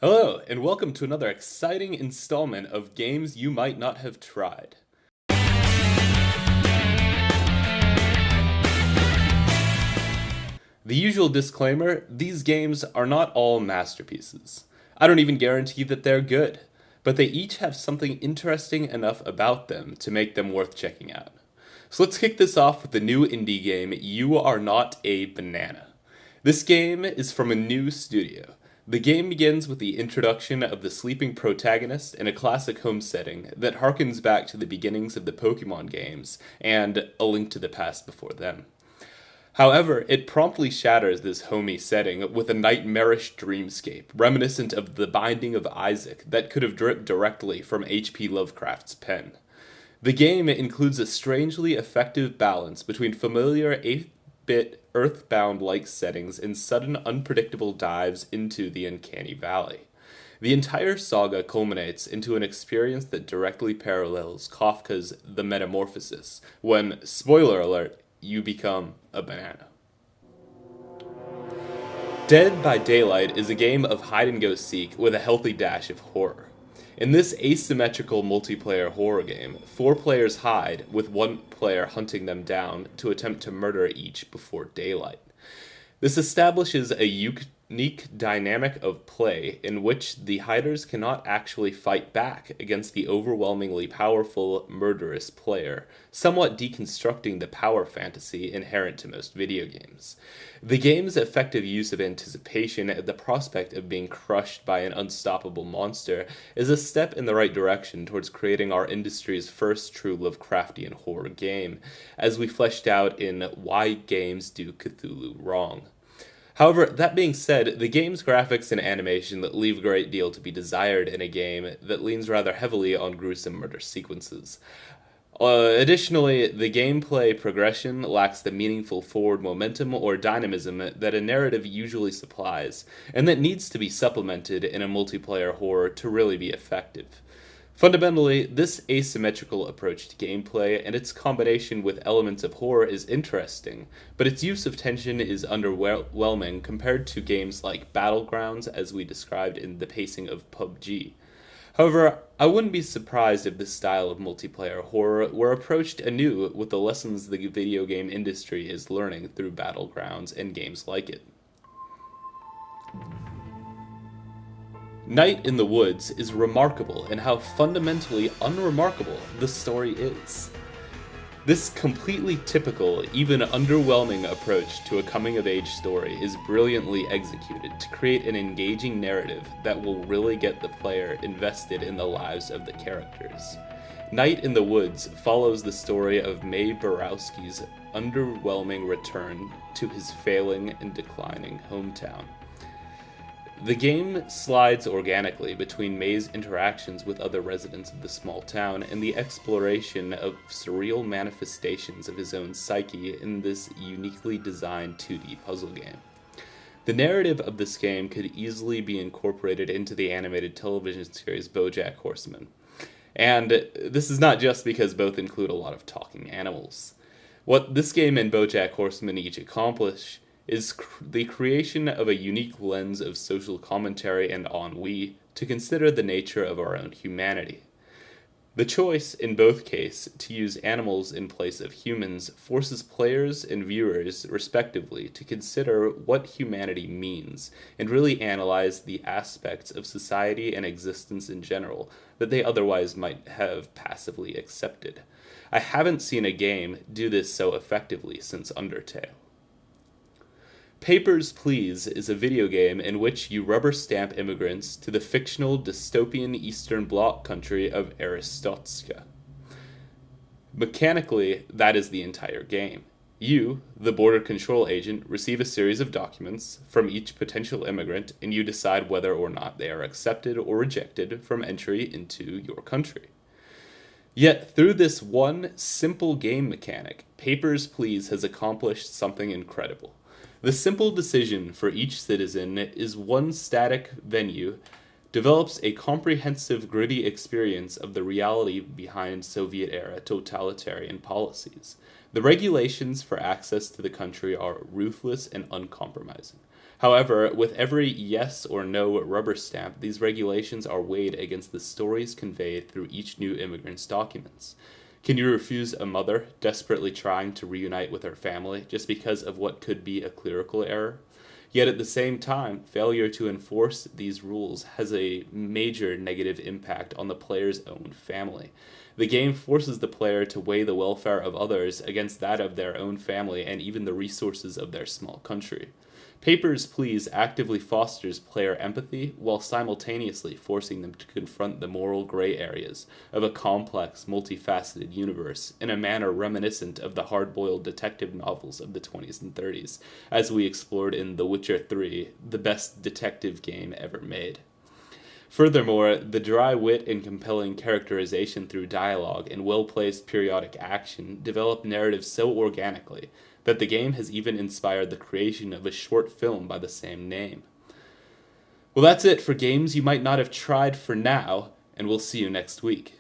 Hello, and welcome to another exciting installment of Games You Might Not Have Tried. The usual disclaimer, these games are not all masterpieces. I don't even guarantee that they're good, but they each have something interesting enough about them to make them worth checking out. So let's kick this off with the new indie game, You Are Not a Banana. This game is from a new studio. The game begins with the introduction of the sleeping protagonist in a classic home setting that harkens back to the beginnings of the Pokemon games and A Link to the Past before them. However, it promptly shatters this homey setting with a nightmarish dreamscape reminiscent of The Binding of Isaac that could have dripped directly from H.P. Lovecraft's pen. The game includes a strangely effective balance between familiar 8-bit Earthbound-like settings and sudden unpredictable dives into the uncanny valley. The entire saga culminates into an experience that directly parallels Kafka's The Metamorphosis, when, spoiler alert, you become a banana. Dead by Daylight is a game of hide-and-go-seek with a healthy dash of horror. In this asymmetrical multiplayer horror game, 4 players hide, with 1 player hunting them down to attempt to murder each before daylight. This establishes a unique dynamic of play in which the hiders cannot actually fight back against the overwhelmingly powerful, murderous player, somewhat deconstructing the power fantasy inherent to most video games. The game's effective use of anticipation at the prospect of being crushed by an unstoppable monster is a step in the right direction towards creating our industry's first true Lovecraftian horror game, as we fleshed out in Why Games Do Cthulhu Wrong. However, that being said, the game's graphics and animation leave a great deal to be desired in a game that leans rather heavily on gruesome murder sequences. Additionally, the gameplay progression lacks the meaningful forward momentum or dynamism that a narrative usually supplies, and that needs to be supplemented in a multiplayer horror to really be effective. Fundamentally, this asymmetrical approach to gameplay and its combination with elements of horror is interesting, but its use of tension is underwhelming compared to games like Battlegrounds, as we described in the pacing of PUBG. However, I wouldn't be surprised if this style of multiplayer horror were approached anew with the lessons the video game industry is learning through Battlegrounds and games like it. Night in the Woods is remarkable in how fundamentally unremarkable the story is. This completely typical, even underwhelming approach to a coming-of-age story is brilliantly executed to create an engaging narrative that will really get the player invested in the lives of the characters. Night in the Woods follows the story of Mae Borowski's underwhelming return to his failing and declining hometown. The game slides organically between Mae's interactions with other residents of the small town and the exploration of surreal manifestations of his own psyche in this uniquely designed 2D puzzle game. The narrative of this game could easily be incorporated into the animated television series BoJack Horseman. And this is not just because both include a lot of talking animals. What this game and BoJack Horseman each accomplish is the creation of a unique lens of social commentary and ennui to consider the nature of our own humanity. The choice, in both cases, to use animals in place of humans forces players and viewers, respectively, to consider what humanity means and really analyze the aspects of society and existence in general that they otherwise might have passively accepted. I haven't seen a game do this so effectively since Undertale. Papers, Please is a video game in which you rubber stamp immigrants to the fictional dystopian Eastern Bloc country of Aristotska. Mechanically, that is the entire game. You, the border control agent, receive a series of documents from each potential immigrant, and you decide whether or not they are accepted or rejected from entry into your country. Yet, through this one simple game mechanic, Papers, Please has accomplished something incredible. The simple decision for each citizen is one static venue develops a comprehensive, gritty experience of the reality behind Soviet-era totalitarian policies. The regulations for access to the country are ruthless and uncompromising. However, with every yes or no rubber stamp, these regulations are weighed against the stories conveyed through each new immigrant's documents. Can you refuse a mother desperately trying to reunite with her family just because of what could be a clerical error? Yet at the same time, failure to enforce these rules has a major negative impact on the player's own family. The game forces the player to weigh the welfare of others against that of their own family and even the resources of their small country. Papers, Please actively fosters player empathy while simultaneously forcing them to confront the moral gray areas of a complex, multifaceted universe in a manner reminiscent of the hard-boiled detective novels of the 20s and 30s, as we explored in The Witcher 3, the best detective game ever made. Furthermore, the dry wit and compelling characterization through dialogue and well-placed periodic action develop narratives so organically that the game has even inspired the creation of a short film by the same name. Well, that's it for games you might not have tried for now, and we'll see you next week.